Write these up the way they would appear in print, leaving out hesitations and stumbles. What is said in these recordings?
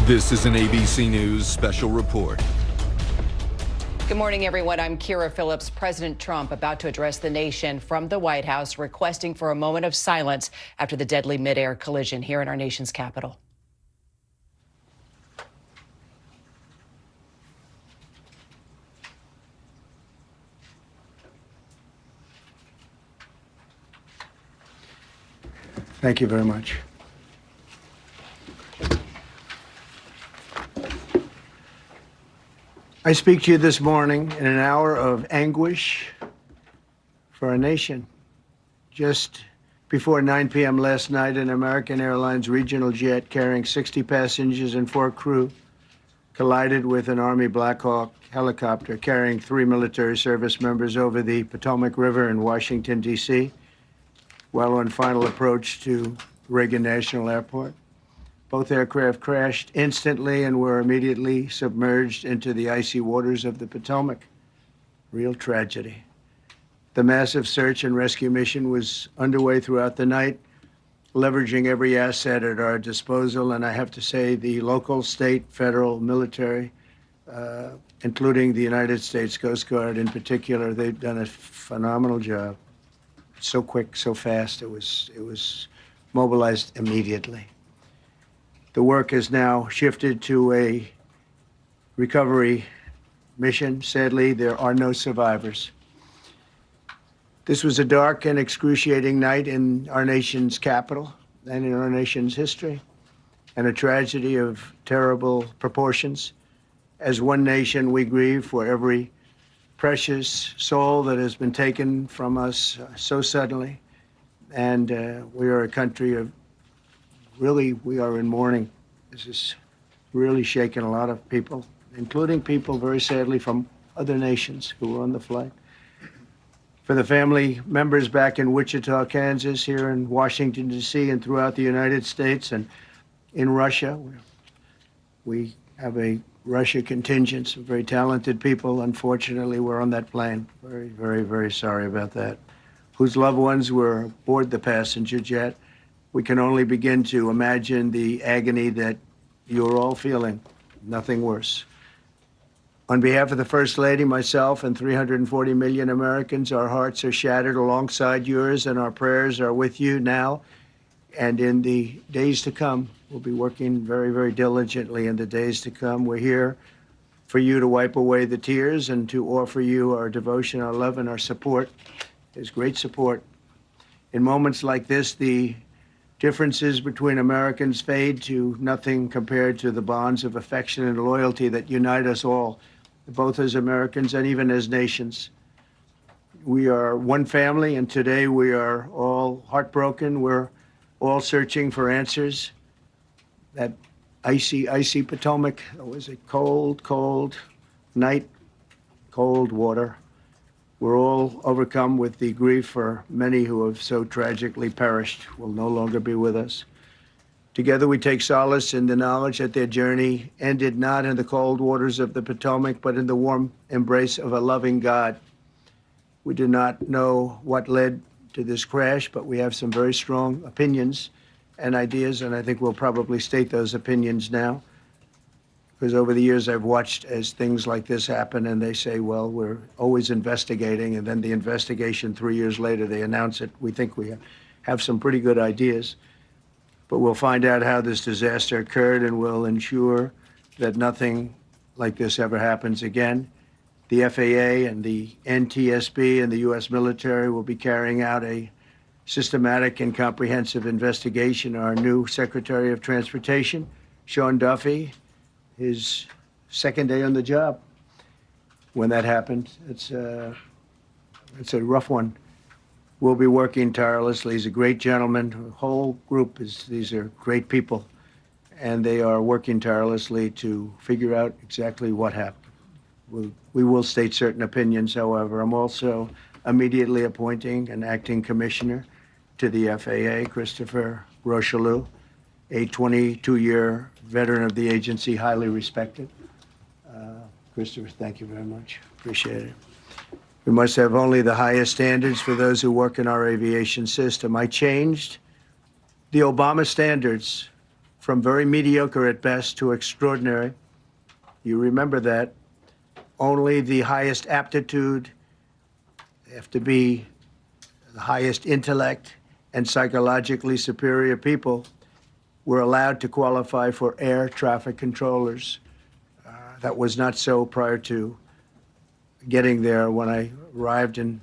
This is an ABC News special report. Good morning, everyone. I'm Kira Phillips. President Trump about to address the nation from the White House, requesting for a moment of silence after the deadly midair collision here in our nation's capital. Thank you very much. I speak to you this morning in an hour of anguish for our nation. Just before 9 p.m. last night, an American Airlines regional jet carrying 60 passengers and 4 crew collided with an Army Black Hawk helicopter carrying 3 military service members over the Potomac River in Washington, D.C., while on final approach to Reagan National Airport. Both aircraft crashed instantly and were immediately submerged into the icy waters of the Potomac. Real tragedy. The massive search and rescue mission was underway throughout the night, leveraging every asset at our disposal. And I have to say, the local, state, federal, military, including the United States Coast Guard in particular, they've done a phenomenal job. So quick, so fast. It was mobilized immediately. The work has now shifted to a recovery mission. Sadly, there are no survivors. This was a dark and excruciating night in our nation's capital and in our nation's history, and a tragedy of terrible proportions. As one nation, we grieve for every precious soul that has been taken from us so suddenly. And we are a country of we are in mourning. This is really shaken a lot of people, including people, very sadly, from other nations who were on the flight. For the family members back in Wichita, Kansas, here in Washington, D.C., and throughout the United States and in Russia, we have a Russia contingent, some very talented people, unfortunately, were on that plane. Very, very, very sorry about that. Whose loved ones were aboard the passenger jet. We can only begin to imagine the agony that you're all feeling. Nothing worse. On behalf of the First Lady, myself, and 340 million Americans, our hearts are shattered alongside yours, and our prayers are with you now and in the days to come. We'll be working very, very diligently in the days to come. We're here for you to wipe away the tears and to offer you our devotion, our love, and our support. There's great support. In moments like this, the differences between Americans fade to nothing compared to the bonds of affection and loyalty that unite us all, both as Americans and even as nations. We are one family, and today we are all heartbroken. We're all searching for answers. That icy Potomac, it was a cold, cold night, cold water. We're all overcome with the grief for many who have so tragically perished, will no longer be with us. Together we take solace in the knowledge that their journey ended not in the cold waters of the Potomac, but in the warm embrace of a loving God. We do not know what led to this crash, but we have some very strong opinions and ideas, and I think we'll probably state those opinions now. Because over the years, I've watched as things like this happen, and they say, well, we're always investigating, and then the investigation 3 years later, they announce it. We think we have some pretty good ideas, but we'll find out how this disaster occurred, and we'll ensure that nothing like this ever happens again. The FAA and the NTSB and the U.S. military will be carrying out a systematic and comprehensive investigation. Our new Secretary of Transportation, Sean Duffy, his second day on the job when that happened. It's a rough one. We'll be working tirelessly. He's a great gentleman. The whole group these are great people, and they are working tirelessly to figure out exactly what happened. We will state certain opinions, however. I'm also immediately appointing an acting commissioner to the FAA, Christopher Rocheleau, a 22-year veteran of the agency, highly respected. Christopher, thank you very much. Appreciate it. We must have only the highest standards for those who work in our aviation system. I changed the Obama standards from very mediocre at best to extraordinary. You remember that. Only the highest aptitude, they have to be the highest intellect and psychologically superior people were allowed to qualify for air traffic controllers. That was not so prior to getting there. When I arrived in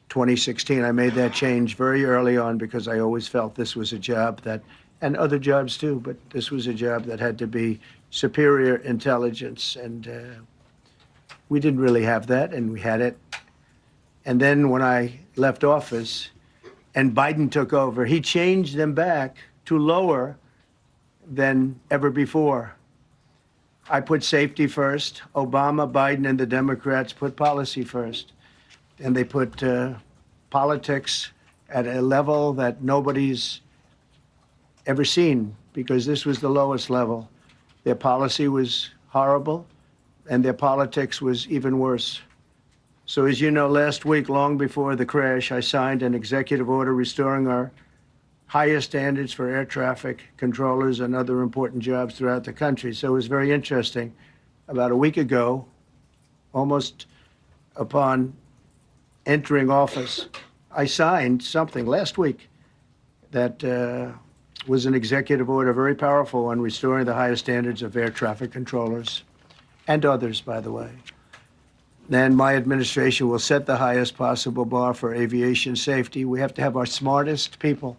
2016, I made that change very early on because I always felt this was a job that, and other jobs too, but this was a job that had to be superior intelligence. And we didn't really have that, and we had it. And then when I left office and Biden took over, he changed them back to lower than ever before. I put safety first. Obama, Biden, and the Democrats put policy first. And they put politics at a level that nobody's ever seen, because this was the lowest level. Their policy was horrible, and their politics was even worse. So as you know, last week, long before the crash, I signed an executive order restoring our highest standards for air traffic controllers and other important jobs throughout the country. So it was very interesting. About a week ago, almost upon entering office, I signed something last week that was an executive order, very powerful, on restoring the highest standards of air traffic controllers and others, by the way. Then my administration will set the highest possible bar for aviation safety. We have to have our smartest people.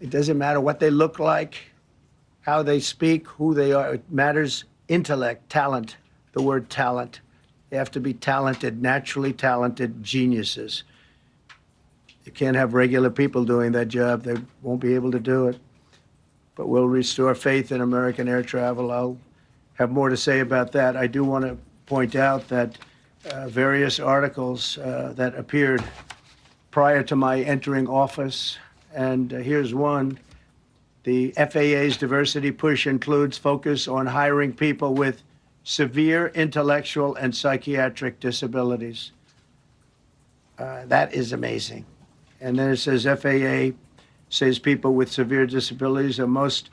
It doesn't matter what they look like, how they speak, who they are. It matters intellect, talent, the word talent. They have to be talented, naturally talented geniuses. You can't have regular people doing that job. They won't be able to do it. But we'll restore faith in American air travel. I'll have more to say about that. I do want to point out that various articles that appeared prior to my entering office, and here's one. The FAA's diversity push includes focus on hiring people with severe intellectual and psychiatric disabilities. That is amazing. And then it says FAA says people with severe disabilities are most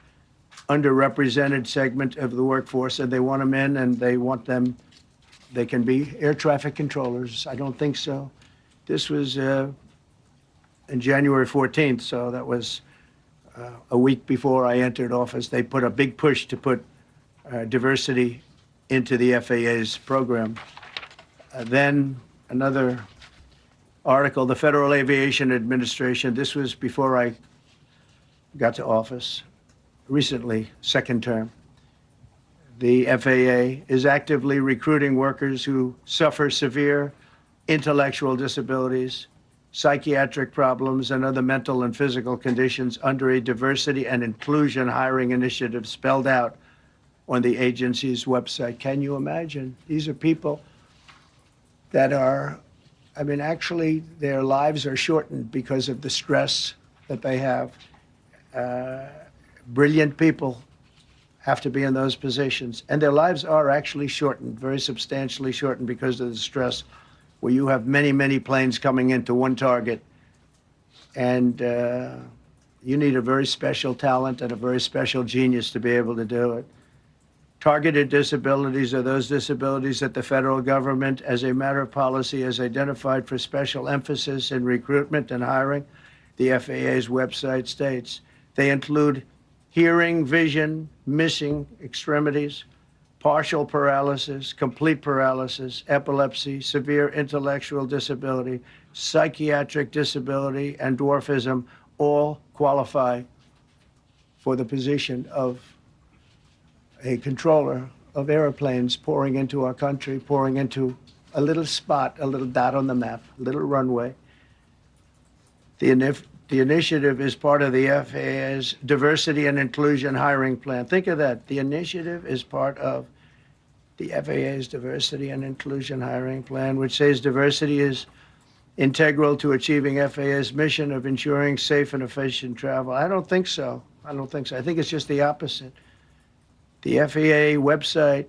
underrepresented segment of the workforce, and they want them in, and they want them, they can be air traffic controllers. I don't think so. This was in January 14th, so that was a week before I entered office. They put a big push to put diversity into the FAA's program. Then another article, the Federal Aviation Administration, this was before I got to office, recently, second term. The FAA is actively recruiting workers who suffer severe intellectual disabilities, psychiatric problems, and other mental and physical conditions under a diversity and inclusion hiring initiative spelled out on the agency's website. Can you imagine? These are people that are, I mean, actually, their lives are shortened because of the stress that they have. Brilliant people have to be in those positions. And their lives are actually shortened, very substantially shortened, because of the stress, where you have many, many planes coming into one target. And you need a very special talent and a very special genius to be able to do it. Targeted disabilities are those disabilities that the federal government, as a matter of policy, has identified for special emphasis in recruitment and hiring. The FAA's website states they include hearing, vision, missing extremities, partial paralysis, complete paralysis, epilepsy, severe intellectual disability, psychiatric disability, and dwarfism all qualify for the position of a controller of airplanes pouring into our country, pouring into a little spot, a little dot on the map, a little runway. The initiative is part of the FAA's diversity and inclusion hiring plan. Think of that. The initiative is part of the FAA's diversity and inclusion hiring plan, which says diversity is integral to achieving FAA's mission of ensuring safe and efficient travel. I don't think so. I think it's just the opposite. The FAA website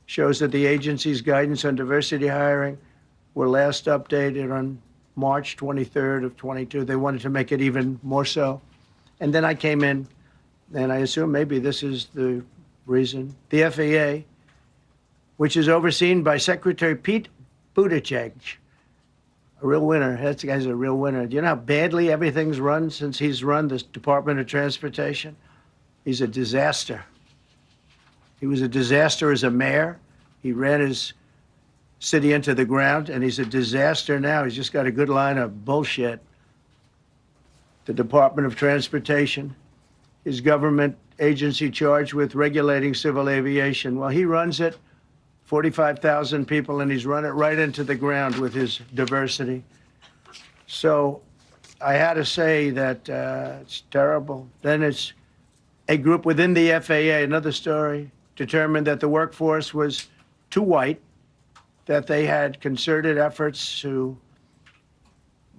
shows that the agency's guidance on diversity hiring were last updated on March 23rd of 22. They wanted to make it even more so. And then I came in and I assume maybe this is the reason, the FAA, which is overseen by Secretary Pete Buttigieg, a real winner. That guy's a real winner. Do you know how badly everything's run since he's run the Department of Transportation? He's a disaster. He was a disaster as a mayor. He ran his city into the ground, and he's a disaster now. He's just got a good line of bullshit. The Department of Transportation, his government agency charged with regulating civil aviation. Well, he runs it, 45,000 people, and he's run it right into the ground with his diversity. So I had to say that it's terrible. Then it's a group within the FAA, another story, determined that the workforce was too white, that they had concerted efforts to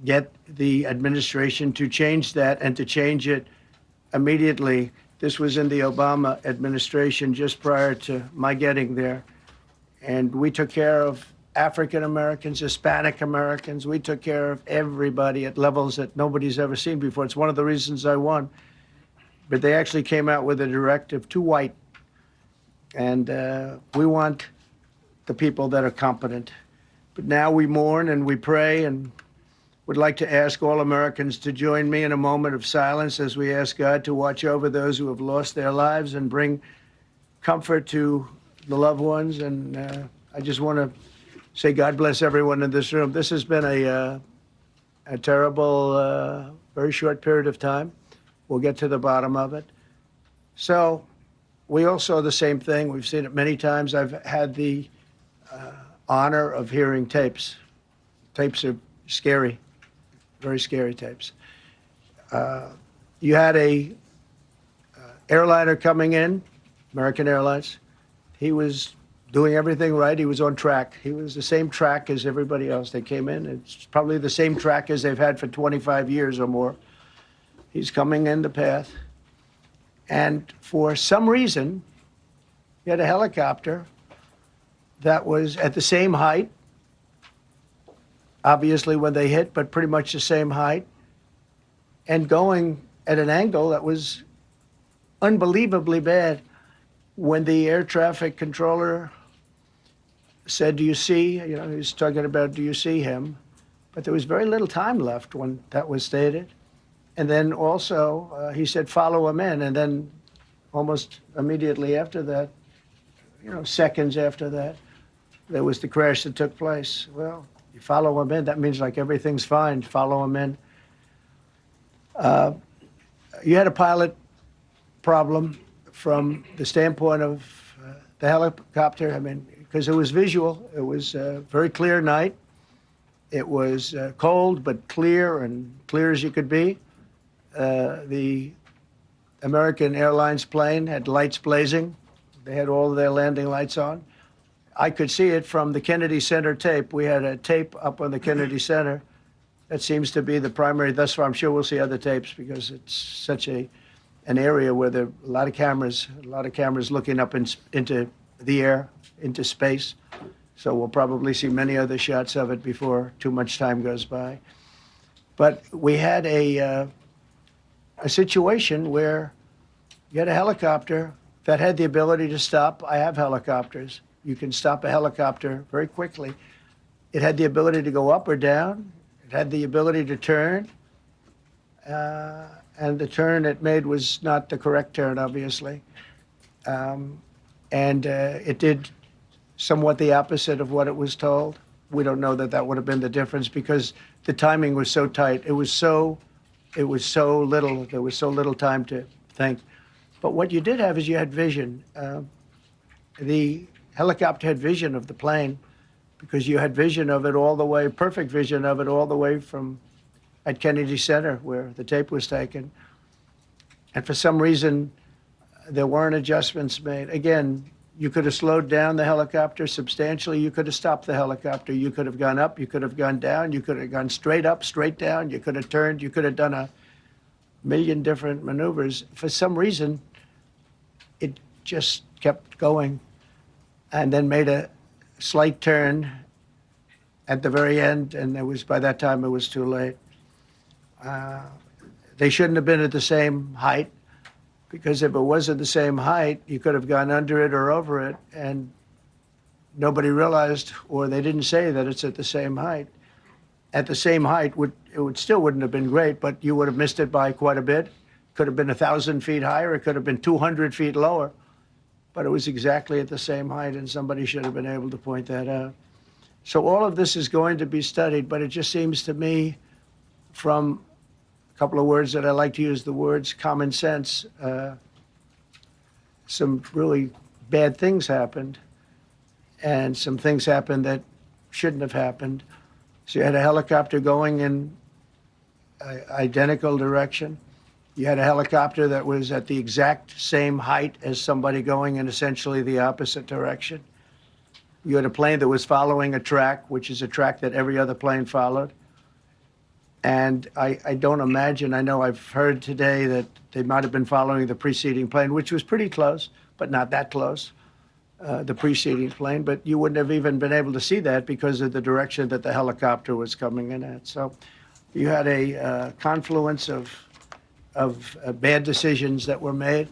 get the administration to change that and to change it immediately. This was in the Obama administration just prior to my getting there. And we took care of African Americans, Hispanic Americans. We took care of everybody at levels that nobody's ever seen before. It's one of the reasons I won. But they actually came out with a directive, too white. And we want the people that are competent. But now we mourn and we pray and would like to ask all Americans to join me in a moment of silence as we ask God to watch over those who have lost their lives and bring comfort to the loved ones. And I just want to say God bless everyone in this room. This has been a terrible, very short period of time. We'll get to the bottom of it. So we all saw the same thing. We've seen it many times. I've had the honor of hearing tapes. Tapes are scary, very scary tapes. You had a airliner coming in, American Airlines. He was doing everything right. He was on track. He was the same track as everybody else. They came in. It's probably the same track as they've had for 25 years or more. He's coming in the path. And for some reason, he had a helicopter that was at the same height, obviously when they hit, but pretty much the same height, and going at an angle that was unbelievably bad. When the air traffic controller said, "Do you see?" He was talking about, "Do you see him?" But there was very little time left when that was stated. And then also he said, "Follow him in." And then almost immediately after that, seconds after that, there was the crash that took place. Well, you follow him in, that means like everything's fine. Follow him in. You had a pilot problem from the standpoint of the helicopter. I mean, because it was visual. It was a very clear night. It was cold, but clear, and clear as you could be. The American Airlines plane had lights blazing. They had all of their landing lights on. I could see it from the Kennedy Center tape. We had a tape up on the Kennedy Center. That seems to be the primary thus far. I'm sure we'll see other tapes because it's such an area where there are a lot of cameras looking up into the air, into space. So we'll probably see many other shots of it before too much time goes by. But we had a situation where you had a helicopter that had the ability to stop. I have helicopters. You can stop a helicopter very quickly. It had the ability to go up or down. It had the ability to turn. And the turn it made was not the correct turn, obviously. It did somewhat the opposite of what it was told. We don't know that would have been the difference because the timing was so tight. It was so little. There was so little time to think. But what you did have is you had vision. The helicopter had vision of the plane because you had vision of it all the way, perfect vision of it all the way from at Kennedy Center where the tape was taken. And for some reason, there weren't adjustments made. Again, you could have slowed down the helicopter substantially. You could have stopped the helicopter. You could have gone up. You could have gone down. You could have gone straight up, straight down. You could have turned. You could have done a million different maneuvers. For some reason, it just kept going and then made a slight turn at the very end. And by that time, it was too late. They shouldn't have been at the same height. because if it wasn't the same height, you could have gone under it or over it, and nobody realized, or they didn't say that it's at the same height. At the same height, still wouldn't have been great, but you would have missed it by quite a bit. Could have been 1,000 feet higher. It could have been 200 feet lower, but it was exactly at the same height, and somebody should have been able to point that out. So all of this is going to be studied, but it just seems to me, from a couple of words that I like to use, the words common sense, some really bad things happened, and some things happened that shouldn't have happened. So you had a helicopter going in identical direction. You had a helicopter that was at the exact same height as somebody going in essentially the opposite direction. You had a plane that was following a track, which is a track that every other plane followed. And I don't imagine, I know I've heard today that they might have been following the preceding plane, which was pretty close, but not that close, the preceding plane. But you wouldn't have even been able to see that because of the direction that the helicopter was coming in at. So you had a confluence of bad decisions that were made,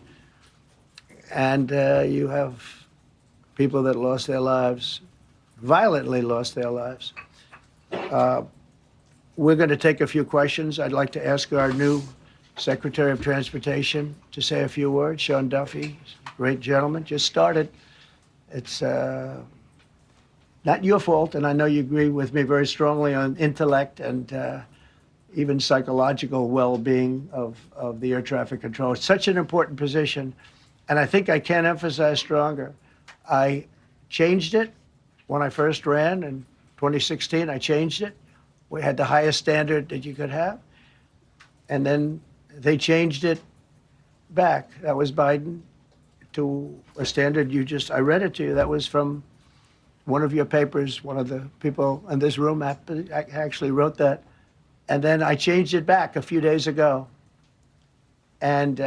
and you have people that lost their lives, violently lost their lives. We're going to take a few questions. I'd like to ask our new Secretary of Transportation to say a few words. Sean Duffy, great gentleman, just started. It's not your fault, and I know you agree with me very strongly on intellect and even psychological well-being of the air traffic control. It's such an important position, and I think I can't emphasize stronger. I changed it when I first ran in 2016. I changed it. We had the highest standard that you could have, and then they changed it back. That was Biden, to a standard I read it to you. That was from one of your papers. One of the people in this room actually wrote that. And then I changed it back a few days ago. And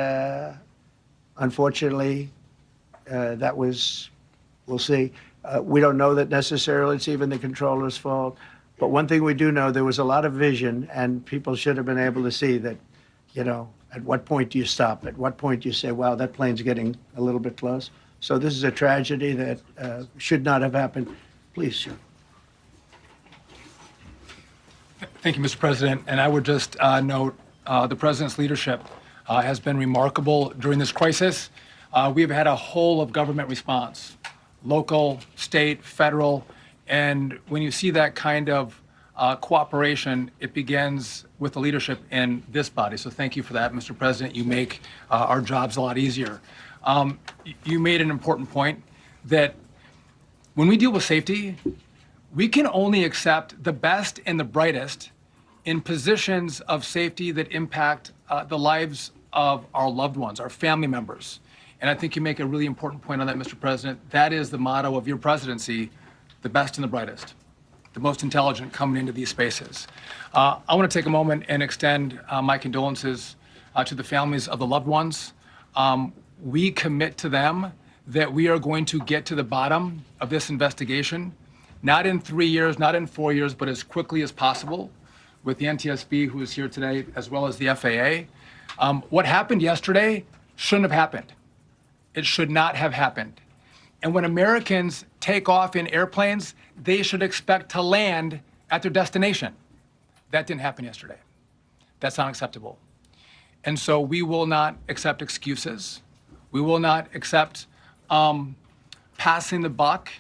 unfortunately, that was, we'll see. We don't know that necessarily it's even the controller's fault. But one thing we do know, there was a lot of vision, and people should have been able to see that, at what point do you stop? At what point do you say, wow, that plane's getting a little bit close? So this is a tragedy that should not have happened. Please, Sean. Thank you, Mr. President. And I would just note the President's leadership has been remarkable during this crisis. We've had a whole of government response, local, state, federal. And when you see that kind of cooperation, it begins with the leadership in this body. So thank you for that, Mr. President. You make our jobs a lot easier. You made an important point that when we deal with safety, we can only accept the best and the brightest in positions of safety that impact the lives of our loved ones, our family members. And I think you make a really important point on that, Mr. President. That is the motto of your presidency, the best and the brightest, the most intelligent coming into these spaces. I want to take a moment and extend my condolences to the families of the loved ones. We commit to them that we are going to get to the bottom of this investigation, not in 3 years, not in 4 years, but as quickly as possible, with the NTSB, who is here today, as well as the FAA. What happened yesterday shouldn't have happened. It should not have happened. And when Americans take off in airplanes, they should expect to land at their destination. That didn't happen yesterday. That's not acceptable. And so we will not accept excuses. We will not accept passing the buck.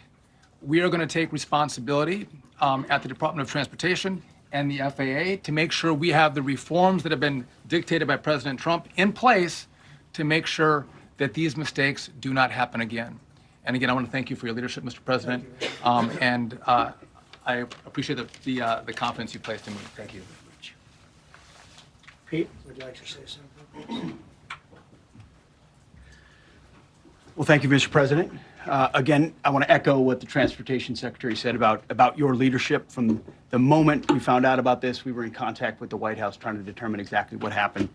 We are going to take responsibility at the Department of Transportation and the FAA to make sure we have the reforms that have been dictated by President Trump in place to make sure that these mistakes do not happen again. And again, I want to thank you for your leadership, Mr. President, and I appreciate the confidence you placed in me. Thank you. Pete, would you like to say something? Well, thank you, Mr. President. Again, I want to echo what the Transportation Secretary said about your leadership. From the moment we found out about this, we were in contact with the White House trying to determine exactly what happened.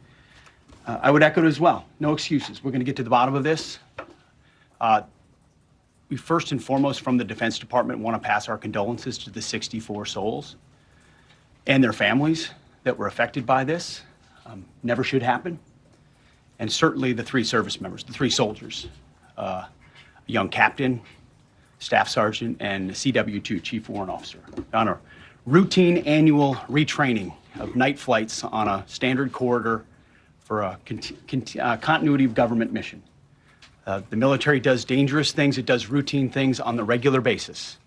I would echo it as well. No excuses. We're going to get to the bottom of this. We first and foremost, from the Defense Department, want to pass our condolences to the 64 souls and their families that were affected by this. Never should happen. and certainly the three service members, the three soldiers, a young captain, staff sergeant, and CW2, Chief Warrant Officer, on a routine annual retraining of night flights on a standard corridor for a continuity of government mission. The military does dangerous things. It does routine things on the regular basis.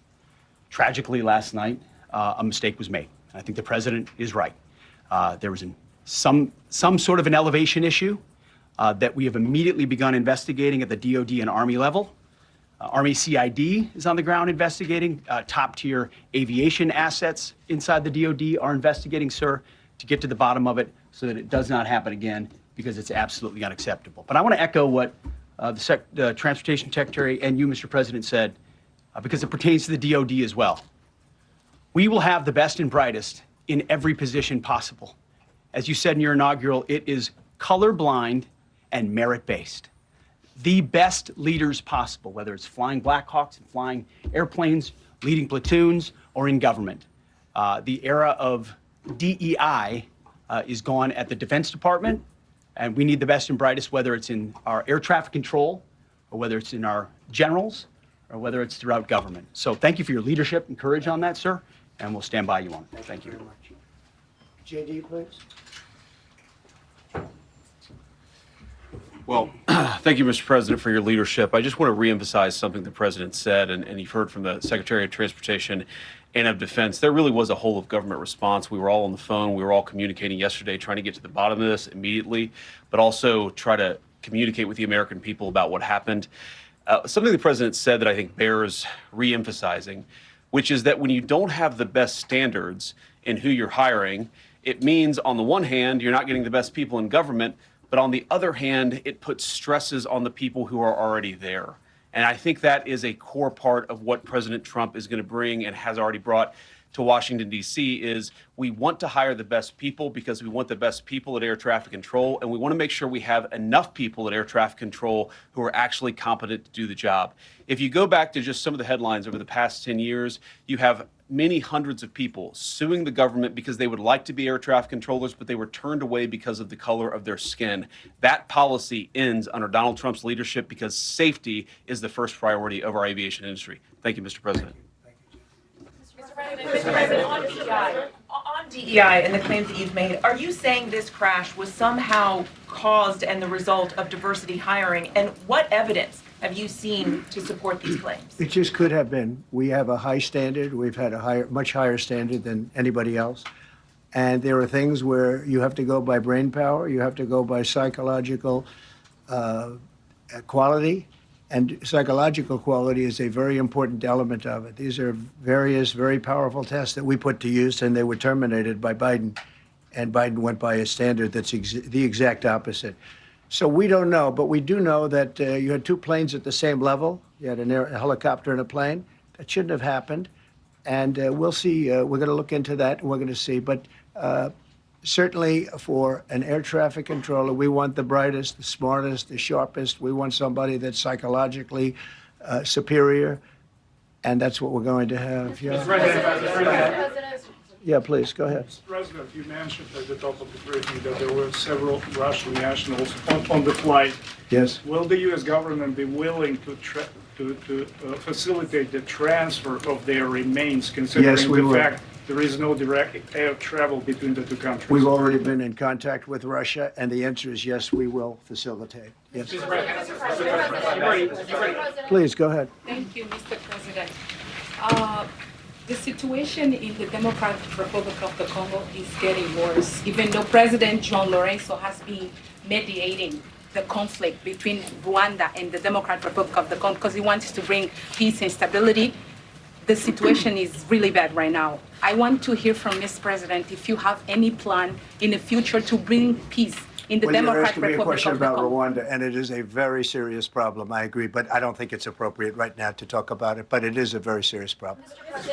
Tragically, last night, a mistake was made. I think the president is right. There was some sort of an elevation issue that we have immediately begun investigating at the DOD and Army level. Army CID is on the ground investigating. Top-tier aviation assets inside the DOD are investigating, sir, to get to the bottom of it so that it does not happen again, because it's absolutely unacceptable. But I want to echo what the Transportation Secretary and you, Mr. President, said, because it pertains to the DOD as well. We will have the best and brightest in every position possible. As you said in your inaugural, it is colorblind and merit-based. The best leaders possible, whether it's flying Black Hawks and flying airplanes, leading platoons, or in government. The era of DEI is gone at the Defense Department, and we need the best and brightest, whether it's in our air traffic control, or whether it's in our generals, or whether it's throughout government. So thank you for your leadership and courage on that, sir, and we'll stand by you on it. Thank you. Very much. JD, please. Well, thank you, Mr. President, for your leadership. I just want to reemphasize something the President said, and you've heard from the Secretary of Transportation and of Defense. There really was a whole of government response. We were all on the phone. We were all communicating yesterday, trying to get to the bottom of this immediately, but also try to communicate with the American people about what happened. Something the President said that I think bears reemphasizing, which is that when you don't have the best standards in who you're hiring, it means, on the one hand, you're not getting the best people in government, but on the other hand, it puts stresses on the people who are already there. And I think that is a core part of what President Trump is going to bring and has already brought to Washington, D.C., is we want to hire the best people because we want the best people at air traffic control, and we want to make sure we have enough people at air traffic control who are actually competent to do the job. If you go back to just some of the headlines over the past 10 years, you have many hundreds of people suing the government because they would like to be air traffic controllers, but they were turned away because of the color of their skin. That policy ends under Donald Trump's leadership because safety is the first priority of our aviation industry. Thank you, Mr. President. Mr. President, on DEI and the claims that you've made, are you saying this crash was somehow caused and the result of diversity hiring? And what evidence have you seen to support these claims? It just could have been. We have a high standard. We've had a much higher standard than anybody else. And there are things where you have to go by brain power, you have to go by psychological quality. And psychological quality is a very important element of it. These are various very powerful tests that we put to use, and they were terminated by Biden. And Biden went by a standard that's the exact opposite. So we don't know, but we do know that you had two planes at the same level. You had a helicopter and a plane. That shouldn't have happened. And we'll see. We're going to look into that, and we're going to see. But certainly for an air traffic controller, we want the brightest, the smartest, the sharpest. We want somebody that's psychologically superior, and that's what we're going to have. Yeah. Yeah, please, go ahead. Mr. President, you mentioned at the top of the briefing that there were several Russian nationals on the flight. Yes. Will the U.S. government be willing to facilitate the transfer of their remains, considering Yes, we the will. fact there is no direct air travel between the two countries? We've already been in contact with Russia, and the answer is yes, we will facilitate. Yes. Please, go ahead. Thank you, Mr. President. The situation in the Democratic Republic of the Congo is getting worse, even though President John Lorenzo has been mediating the conflict between Rwanda and the Democratic Republic of the Congo because he wants to bring peace and stability. The situation is really bad right now. I want to hear from Ms. President if you have any plan in the future to bring peace in the Democratic Republic of the Congo. You're asking me a question about Rwanda, and it is a very serious problem. I agree, but I don't think it's appropriate right now to talk about it. But it is a very serious problem. We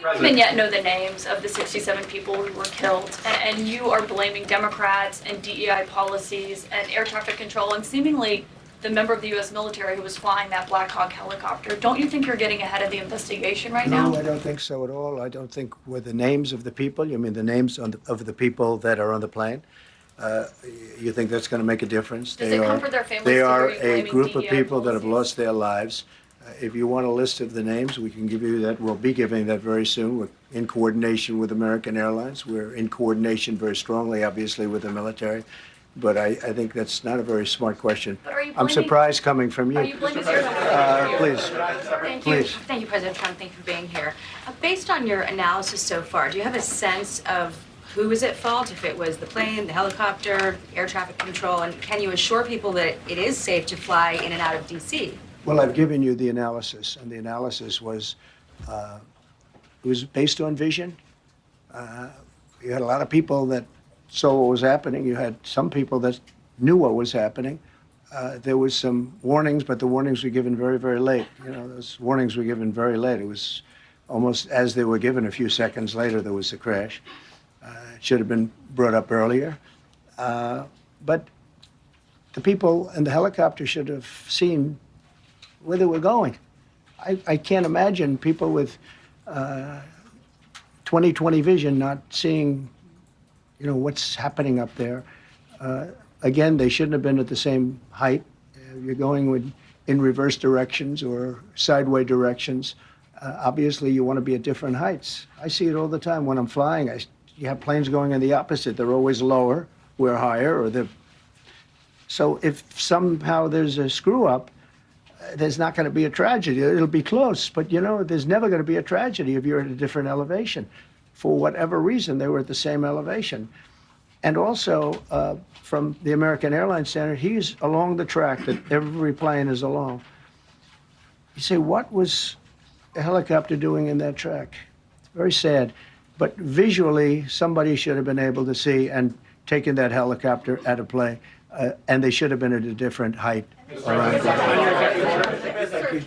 don't even yet know the names of the 67 people who were killed, and you are blaming Democrats and DEI policies and air traffic control, and seemingly the member of the U.S. military who was flying that Black Hawk helicopter. Don't you think you're getting ahead of the investigation right now? No, I don't think so at all. I don't think with the names of the people. You mean the names of the people that are on the plane? You think that's going to make a difference? Does it comfort their families They to are hear you a blaming group of DEI people that have policies? lost their lives. If you want a list of the names, we can give you that. We'll be giving that very soon. We're in coordination with American Airlines. We're in coordination very strongly, obviously, with the military. But I think that's not a very smart question. But are you I'm blaming- surprised coming from you. Are you blaming air traffic? Please. Thank you. Please. Thank you, President Trump. Thank you for being here. Based on your analysis so far, do you have a sense of who was at fault, if it was the plane, the helicopter, air traffic control, and can you assure people that it is safe to fly in and out of D.C.? Well, I've given you the analysis, and the analysis was it was based on vision. You had a lot of people that saw what was happening. You had some people that knew what was happening. There was some warnings, but the warnings were given very, very late. You know, those warnings were given very late. It was almost as they were given. A few seconds later, there was a crash. It should have been brought up earlier. But the people in the helicopter should have seen where they were going. I can't imagine people with 20/20 vision not seeing, you know, what's happening up there. Again, they shouldn't have been at the same height. You're going in reverse directions or sideway directions. Obviously, you want to be at different heights. I see it all the time when I'm flying. You have planes going in the opposite. They're always lower, we're higher, or they're. So if somehow there's a screw up, there's not going to be a tragedy. It'll be close, but you know, there's never going to be a tragedy if you're at a different elevation. For whatever reason, they were at the same elevation. And also, from the American Airlines Center, he's along the track that every plane is along. You say, what was a helicopter doing in that track? It's very sad. But visually, somebody should have been able to see and taken that helicopter out of play. And they should have been at a different height.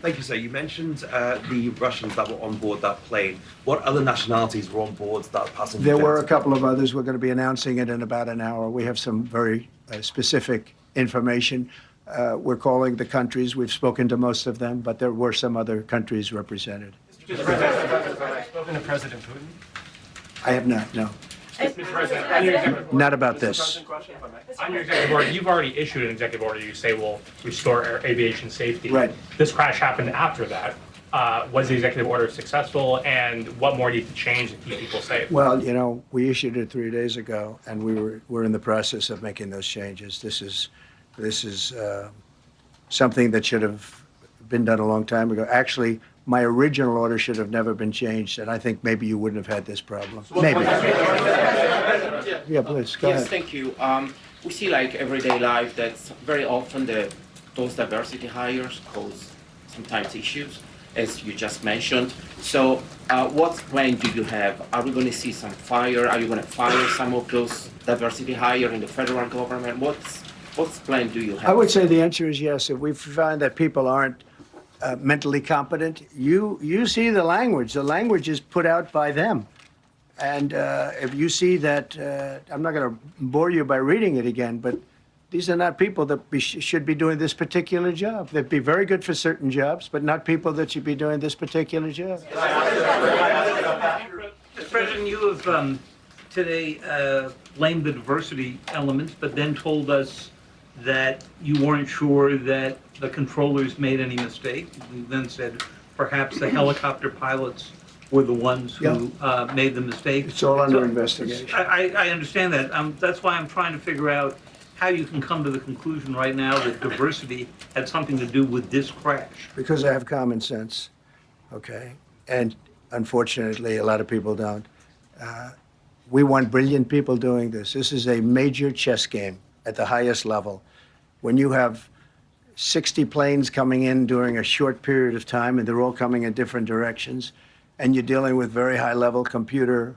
Thank you, sir. You mentioned the Russians that were on board that plane. What other nationalities were on board that passenger? There were a couple of others. We're going to be announcing it in about an hour. We have some very specific information. We're calling the countries. We've spoken to most of them, but there were some other countries represented. Mr. President, spoken to President Putin? I have not, no. Mr. President, Not about this. on your executive order, you've already issued an executive order you say will restore aviation safety. Right. This crash happened after that. Was the executive order successful, and what more needs to change to keep people safe? Well, you know, we issued it 3 days ago, and we're in the process of making those changes. This is something that should have been done a long time ago. Actually, my original order should have never been changed, and I think maybe you wouldn't have had this problem. Maybe. Yeah, please, go ahead. Yes, thank you. We see like everyday life that very often those diversity hires cause sometimes issues, as you just mentioned. So what plan do you have? Are we going to see some fire? Are you going to fire some of those diversity hire in the federal government? What's plan do you have? I would say the answer is yes. If we find that people aren't mentally competent, you see the language. The language is put out by them. And if you see that, I'm not going to bore you by reading it again, but these are not people that should be doing this particular job. They'd be very good for certain jobs, but not people that should be doing this particular job. Mr. President, you have today blamed the diversity elements, but then told us that you weren't sure that the controllers made any mistake. You then said perhaps the helicopter pilots were the ones who made the mistake. It's all under investigation. I understand that. That's why I'm trying to figure out how you can come to the conclusion right now that diversity had something to do with this crash. Because I have common sense, okay? And unfortunately, a lot of people don't. We want brilliant people doing this. This is a major chess game at the highest level. When you have 60 planes coming in during a short period of time, and they're all coming in different directions, and you're dealing with very high-level computer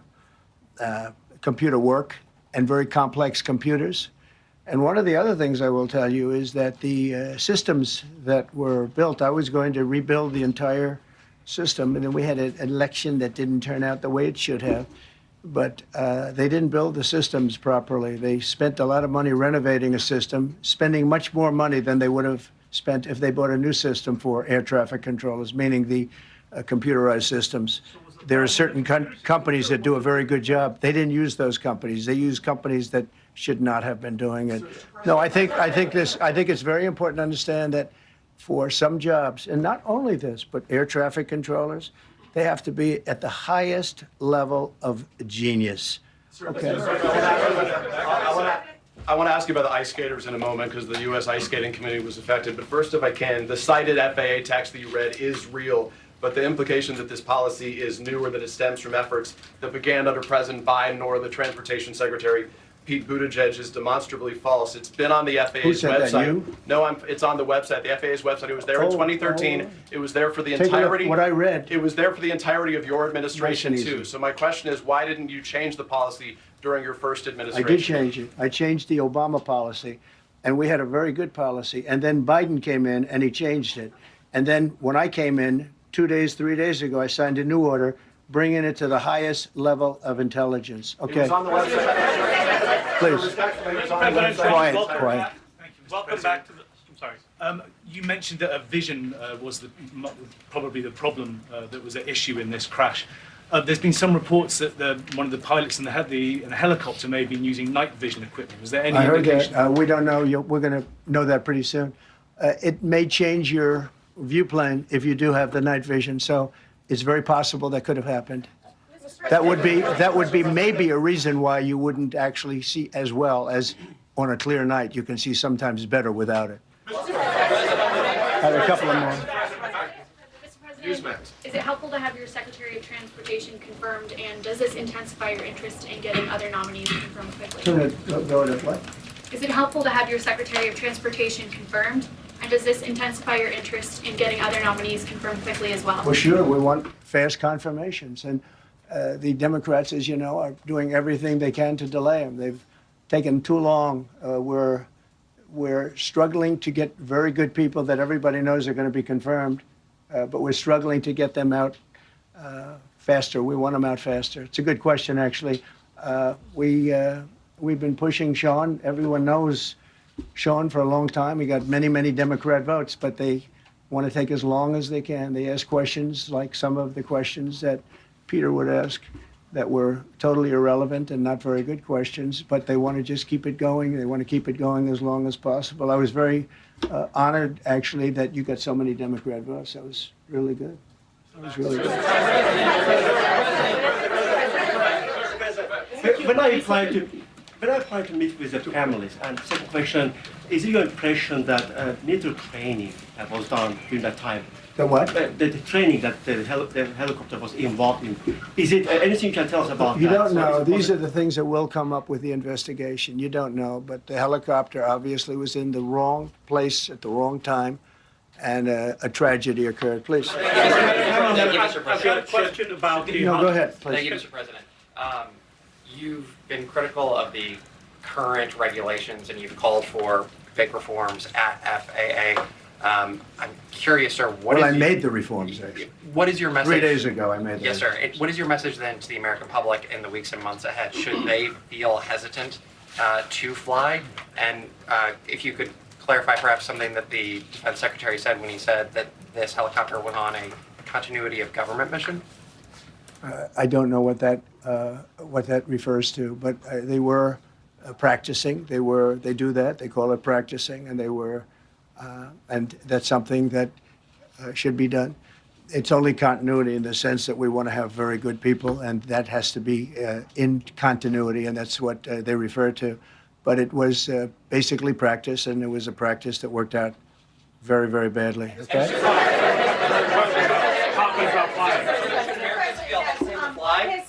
work and very complex computers. And one of the other things I will tell you is that the systems that were built, I was going to rebuild the entire system, and then we had an election that didn't turn out the way it should have. But they didn't build the systems properly. They spent a lot of money renovating a system, spending much more money than they would have spent if they bought a new system for air traffic controllers, meaning the computerized systems. There are certain companies that do a very good job. They didn't use those companies. They used companies that should not have been doing it. No, I think it's very important to understand that for some jobs, and not only this, but air traffic controllers, they have to be at the highest level of genius. Okay. I want to ask you about the ice skaters in a moment because the U.S. Ice Skating Committee was affected. But first, if I can, the cited FAA text that you read is real. But the implication that this policy is new or that it stems from efforts that began under President Biden or the Transportation Secretary Pete Buttigieg is demonstrably false. It's been on the FAA's Who said website. That, you? No, it's on the website, the FAA's website. It was there in 2013. It was there for the Take a look entirety. what I read. It was there for the entirety of your administration Nice and too. easy. So my question is, why didn't you change the policy during your first I administration? did change it. I changed the Obama policy, and we had a very good policy. And then Biden came in, and he changed it. And then when I came in 3 days ago, I signed a new order, bringing it to the highest level of intelligence. Okay. It was on the website. Please. Quiet, quiet. Welcome back to the. I'm sorry. You mentioned that a vision was probably the problem that was at issue in this crash. There's been some reports that one of the pilots in the helicopter may have been using night vision equipment. Was there any I heard indication? that. We don't know. We're going to know that pretty soon. It may change your view plane if you do have the night vision. So it's very possible that could have happened. That would be maybe a reason why you wouldn't actually see as well as on a clear night. You can see sometimes better without it. I have a couple of more. Mr. President, is it helpful to have your Secretary of Transportation confirmed, and does this intensify your interest in getting other nominees confirmed quickly? Go to what? Is it helpful to have your Secretary of Transportation confirmed, and does this intensify your interest in getting other nominees confirmed quickly as well? Well, sure. We want fast confirmations. And the Democrats, as you know, are doing everything they can to delay them. They've taken too long. We're struggling to get very good people that everybody knows are going to be confirmed, but we're struggling to get them out faster. We want them out faster. It's a good question, actually. We've been pushing Sean. Everyone knows Sean for a long time. He got many, many Democrat votes, but they want to take as long as they can. They ask questions like some of the questions that Peter would ask that were totally irrelevant and not very good questions, but they want to just keep it going. They want to keep it going as long as possible. I was very honored, actually, that you got so many Democrat votes. That was really good. That was really good. When I applied to meet with the families, and second question, is it your impression that military training was done during that time? The what? The training that the helicopter was involved in. Is it anything you can tell us about You that? don't know. These are the things that will come up with the investigation. You don't know, but the helicopter obviously was in the wrong place at the wrong time, and a tragedy occurred. Please. Thank you, Mr. President. I've got a question about the. No, go ahead, please. Thank you, Mr. President. You've been critical of the current regulations, and you've called for big reforms at FAA. I'm curious, sir, I made the reforms, actually. What is your message? 3 days ago, I made them. Yes, sir. What is your message then to the American public in the weeks and months ahead? Should they feel hesitant to fly? And if you could clarify perhaps something that the Defense Secretary said when he said that this helicopter was on a continuity of government mission? I don't know what that refers to, but they were practicing. They do that. They call it practicing, and they were. And that's something that should be done. It's only continuity in the sense that we want to have very good people, and that has to be in continuity, and that's what they refer to. But it was basically practice, and it was a practice that worked out very, very badly. Okay?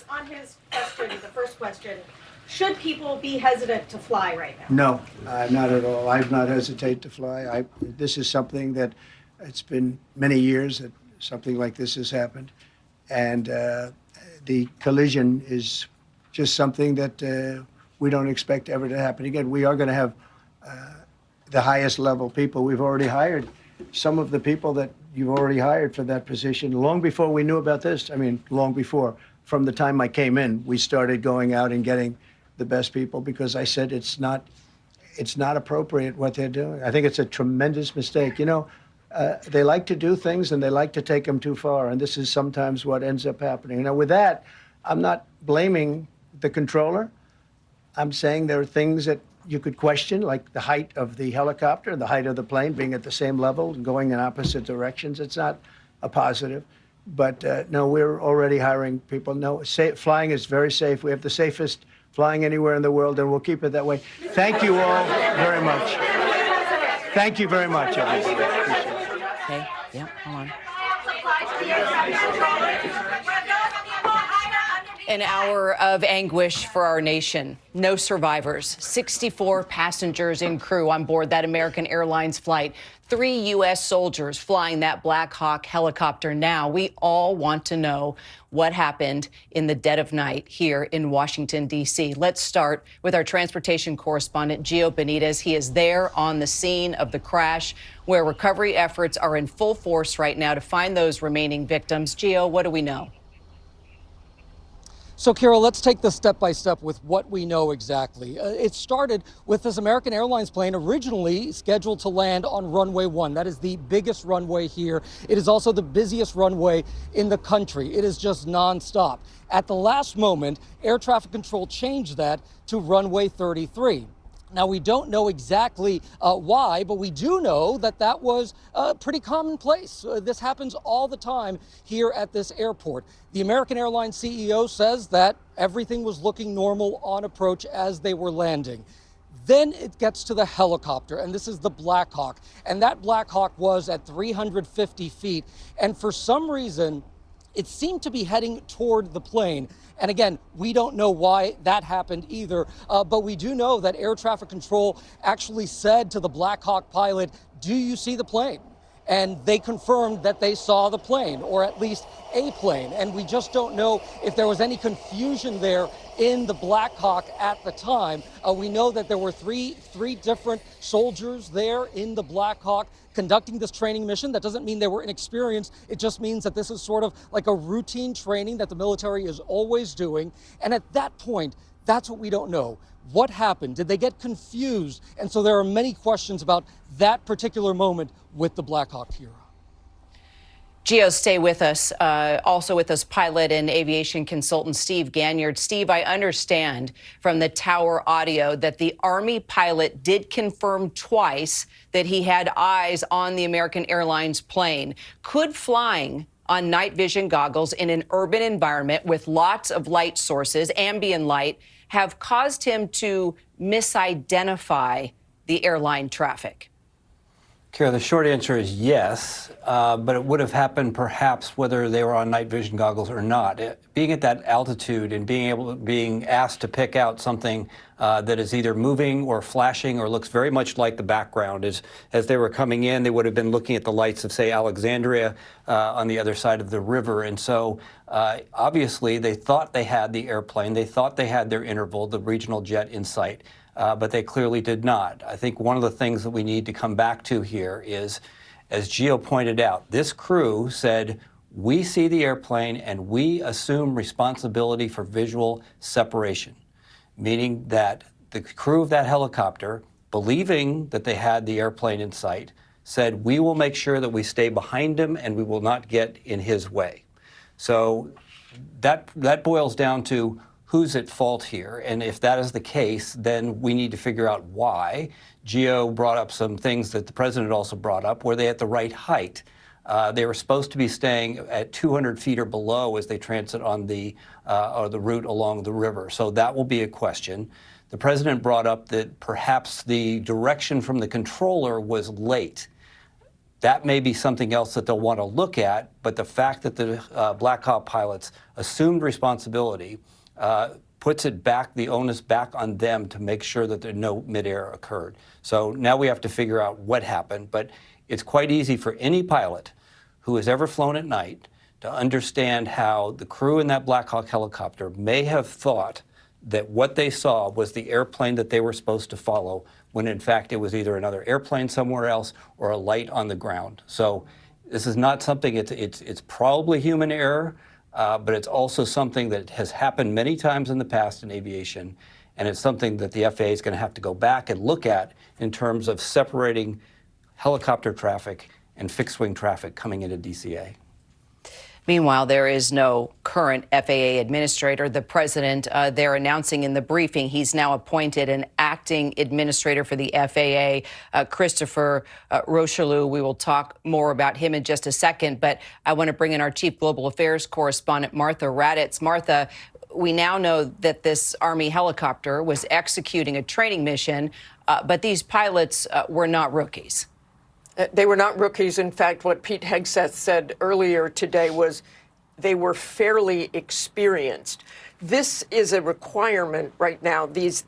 On his question, the first question, should people be hesitant to fly right now? No, not at all. I've not hesitated to fly. This is something that it's been many years that something like this has happened. And the collision is just something that we don't expect ever to happen again. We are going to have the highest level people. We've already hired some of the people that you've already hired for that position long before we knew about this. I mean, long before. From the time I came in, we started going out and getting the best people because I said it's not appropriate what they're doing. I think it's a tremendous mistake. You know, they like to do things and they like to take them too far, and this is sometimes what ends up happening. Now, with that, I'm not blaming the controller. I'm saying there are things that you could question, like the height of the helicopter, the height of the plane being at the same level, going in opposite directions. It's not a positive. But no, we're already hiring people. No, flying is very safe. We have the safest flying anywhere in the world, and we'll keep it that way. Thank you all very much. Thank you very much, everybody. Okay, yeah, hold on. An hour of anguish for our nation. No survivors. 64 passengers and crew on board that American Airlines flight. 3 U.S. soldiers flying that Black Hawk helicopter now. We all want to know what happened in the dead of night here in Washington, D.C. Let's start with our transportation correspondent, Gio Benitez. He is there on the scene of the crash, where recovery efforts are in full force right now to find those remaining victims. Gio, what do we know? So, Kira, let's take this step by step with what we know exactly. It started with this American Airlines plane originally scheduled to land on runway 1. That is the biggest runway here. It is also the busiest runway in the country. It is just nonstop. At the last moment, air traffic control changed that to runway 33. Now, we don't know exactly why, but we do know that that was pretty commonplace. This happens all the time here at this airport. The American Airlines CEO says that everything was looking normal on approach as they were landing. Then it gets to the helicopter, and this is the Black Hawk. And that Black Hawk was at 350 feet. And for some reason, it seemed to be heading toward the plane. And again, we don't know why that happened either, but we do know that air traffic control actually said to the Black Hawk pilot, "Do you see the plane?" And they confirmed that they saw the plane, or at least a plane. And we just don't know if there was any confusion there in the Black Hawk at the time. We know that there were three different soldiers there in the Black Hawk conducting this training mission. That doesn't mean they were inexperienced. It just means that this is sort of like a routine training that the military is always doing. And at that point, that's what we don't know. What happened? Did they get confused? And so there are many questions about that particular moment with the Black Hawk here. Gio, stay with us. Also with us, pilot and aviation consultant Steve Ganyard. Steve, I understand from the tower audio that the Army pilot did confirm twice that he had eyes on the American Airlines plane. Could flying on night vision goggles in an urban environment with lots of light sources, ambient light, have caused him to misidentify the airline traffic? Kara, the short answer is yes, but it would have happened perhaps whether they were on night vision goggles or not. Being at that altitude and being asked to pick out something that is either moving or flashing or looks very much like the background. As they were coming in, they would have been looking at the lights of, say, Alexandria on the other side of the river. And so obviously they thought they had the airplane. They thought they had their interval, the regional jet in sight. But they clearly did not. I think one of the things that we need to come back to here is, as Gio pointed out, this crew said, we see the airplane and we assume responsibility for visual separation, meaning that the crew of that helicopter, believing that they had the airplane in sight, said, we will make sure that we stay behind him and we will not get in his way. So that boils down to who's at fault here? And if that is the case, then we need to figure out why. Gio brought up some things that the president also brought up. Were they at the right height? They were supposed to be staying at 200 feet or below as they transit on the route along the river. So that will be a question. The president brought up that perhaps the direction from the controller was late. That may be something else that they'll want to look at, but the fact that the Black Hawk pilots assumed responsibility puts it back, the onus back on them to make sure that there no midair occurred. So now we have to figure out what happened, but it's quite easy for any pilot who has ever flown at night to understand how the crew in that Black Hawk helicopter may have thought that what they saw was the airplane that they were supposed to follow, when in fact it was either another airplane somewhere else or a light on the ground. So this is not something, it's probably human error, but it's also something that has happened many times in the past in aviation, and it's something that the FAA is going to have to go back and look at in terms of separating helicopter traffic and fixed-wing traffic coming into DCA. Meanwhile, there is no current FAA administrator. The president, they're announcing in the briefing, he's now appointed an acting administrator for the FAA, Christopher Rocheleau. We will talk more about him in just a second, but I want to bring in our chief global affairs correspondent, Martha Raddatz. Martha, we now know that this Army helicopter was executing a training mission, but these pilots were not rookies. They were not rookies. In fact, what Pete Hegseth said earlier today was they were fairly experienced. This is a requirement right now, these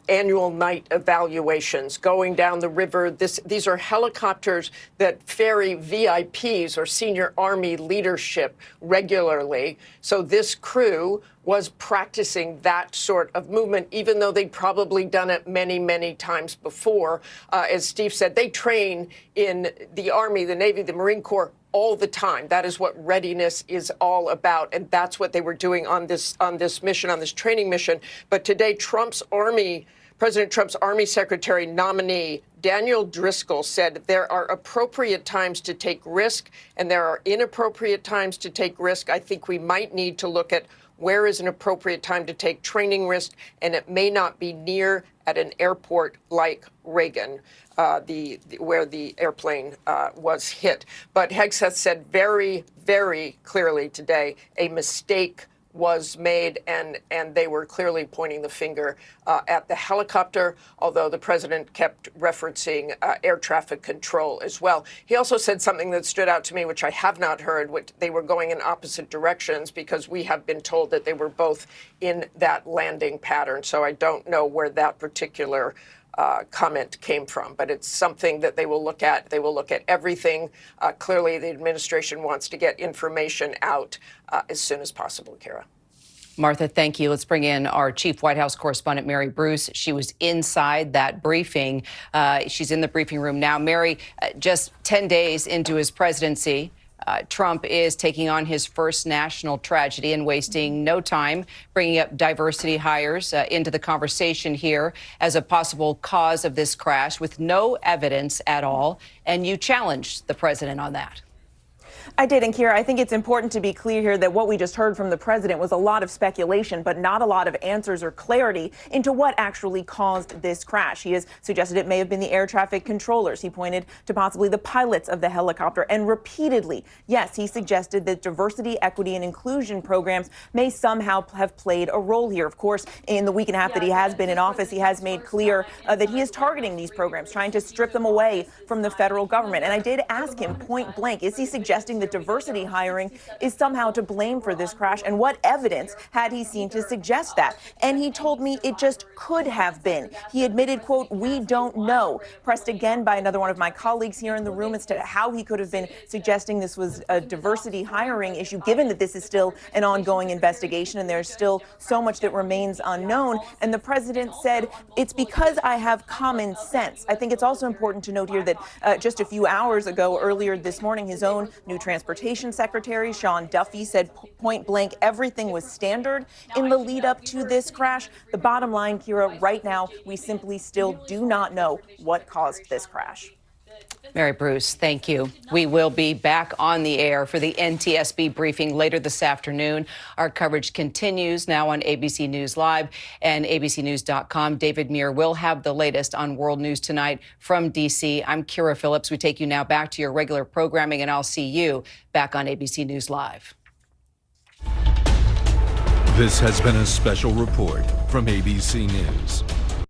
annual night evaluations going down the river. These are helicopters that ferry VIPs or senior Army leadership regularly. So this crew was practicing that sort of movement, even though they'd probably done it many, many times before. As Steve said, they train in the Army, the Navy, the Marine Corps all the time. That is what readiness is all about, and that's what they were doing on this mission, on this training mission. But today, President Trump's Army Secretary nominee, Daniel Driscoll, said there are appropriate times to take risk and there are inappropriate times to take risk. I think we might need to look at where is an appropriate time to take training risk, and it may not be near at an airport like Reagan, where the airplane was hit. But Hegseth said very, very clearly today a mistake was made, and they were clearly pointing the finger at the helicopter, although the president kept referencing air traffic control as well. He also said something that stood out to me, which I have not heard, which they were going in opposite directions, because we have been told that they were both in that landing pattern. So I don't know where that particular comment came from, but it's something that they will look at. They will look at everything. Clearly, the administration wants to get information out as soon as possible, Kara. Martha, thank you. Let's bring in our chief White House correspondent, Mary Bruce. She was inside that briefing. She's in the briefing room now. Mary, just 10 days into his presidency, Trump is taking on his first national tragedy and wasting no time bringing up diversity hires into the conversation here as a possible cause of this crash with no evidence at all. And you challenged the president on that. I did, and Kira, I think it's important to be clear here that what we just heard from the president was a lot of speculation, but not a lot of answers or clarity into what actually caused this crash. He has suggested it may have been the air traffic controllers. He pointed to possibly the pilots of the helicopter, and repeatedly, yes, he suggested that diversity, equity, and inclusion programs may somehow have played a role here. Of course, in the week and a half that he has been in office, he has made clear that he is targeting these programs, trying to strip them away from the federal government. And I did ask him point blank, is he suggesting that diversity hiring is somehow to blame for this crash, and what evidence had he seen to suggest that? And he told me it just could have been. He admitted, quote, "We don't know." Pressed again by another one of my colleagues here in the room as to how he could have been suggesting this was a diversity hiring issue, given that this is still an ongoing investigation and there's still so much that remains unknown. And the president said, it's because I have common sense. I think it's also important to note here that just a few hours ago, earlier this morning, his own new Transportation Secretary, Sean Duffy, said point blank everything was standard in the lead up to this crash. The bottom line, Kira, right now, we simply still do not know what caused this crash. Mary Bruce, thank you. We will be back on the air for the NTSB briefing later this afternoon. Our coverage continues now on ABC News Live and abcnews.com. David Muir will have the latest on world news tonight from D.C. I'm Kira Phillips. We take you now back to your regular programming, and I'll see you back on ABC News Live. This has been a special report from ABC News.